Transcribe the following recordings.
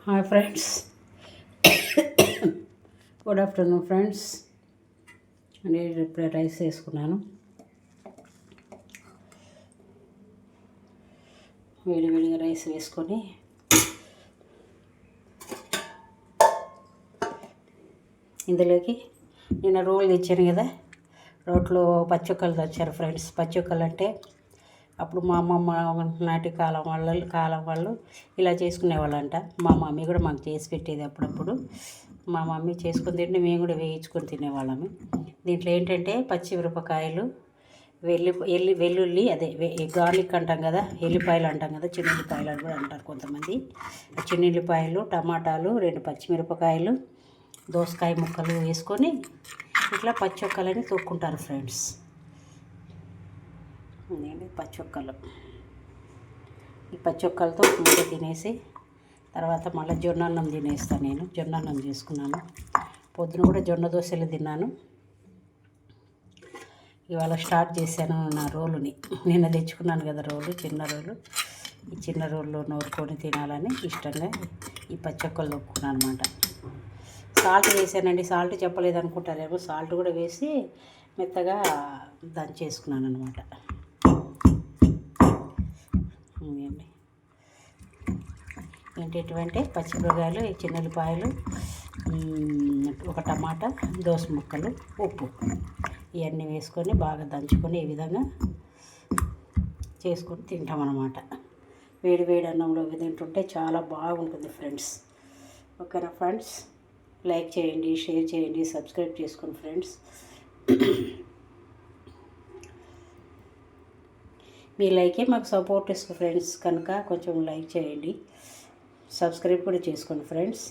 Hi friends, good afternoon friends. నేను ఇప్పుడే rice వేసుకున్నాను. వేడివేడిగా రైస్ వేసుకొని ఇందులోకి నిన్న రోల్ తెచ్చాను కదా, రోట్లో పచ్చొక్కలు తెచ్చారు ఫ్రెండ్స్. పచ్చొక్కలు అంటే అప్పుడు మా అమ్మమ్మ నాటి కాలం వాళ్ళు ఇలా చేసుకునేవాళ్ళంట. మా మమ్మీ కూడా మాకు చేసి పెట్టేది అప్పుడప్పుడు. మా మమ్మీ చేసుకుని తింటే మేము కూడా వేయించుకొని తినేవాళ్ళము. దీంట్లో ఏంటంటే పచ్చిమిరపకాయలు, వెల్లుల్లి, అదే గార్లిక్ అంటాం కదా, ఎల్లిపాయలు అంటాం కదా, చిన్నుల్లిపాయలు అని కూడా అంటారు కొంతమంది. చిన్నుల్లిపాయలు, టమాటాలు, 2 పచ్చిమిరపకాయలు, దోసకాయ ముక్కలు వేసుకొని ఇట్లా పచ్చొక్కలని తొక్కుంటారు ఫ్రెండ్స్. నేను పచ్చొక్కలు, ఈ పచ్చొక్కలతో ముద్ద తినేసి తర్వాత మళ్ళీ జొన్న అన్నం తినేస్తాను. నేను జొన్న అన్నం చేసుకున్నాను. పొద్దున కూడా జొన్న దోశలు తిన్నాను. ఇవాళ స్టార్ట్ చేశాను నా రోలుని. నిన్న తెచ్చుకున్నాను కదా రోలు, చిన్న రోలు. ఈ చిన్న రోల్లో నూరుకొని తినాలని ఇష్టంగా ఈ పచ్చొక్కలు నొక్కున్నాను అనమాట. సాల్ట్ వేసానండి, సాల్ట్ చెప్పలేదు అనుకుంటారేమో. సాల్ట్ కూడా వేసి మెత్తగా దంచేసుకున్నాను అనమాట. ఏంటంటే పచ్చిమిరపకాయలు, చిన్నుల్లిపాయలు, ఒక టమాటా, దోస ముక్కలు, ఉప్పు, ఇవన్నీ వేసుకొని బాగా దంచుకొని ఈ విధంగా చేసుకొని తింటామన్నమాట. వేడి వేడి అన్నంలో తింటుంటే చాలా బాగుంటుంది ఫ్రెండ్స్. ఓకేనా ఫ్రెండ్స్, లైక్ చేయండి, షేర్ చేయండి, సబ్స్క్రైబ్ చేసుకోండి ఫ్రెండ్స్. మీ లైకే మాకు సపోర్ట్ ఇస్తుంది ఫ్రెండ్స్, కనుక కొంచెం లైక్ చేయండి, సబ్స్క్రైబ్ కూడా చేసుకోండి ఫ్రెండ్స్.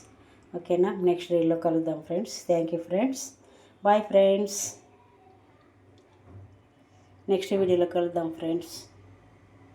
ఓకేనా, నెక్స్ట్ రీల్లో కలుద్దాం friends. Thank you friends, bye friends. Next వీడియోలో కలుద్దాం ఫ్రెండ్స్.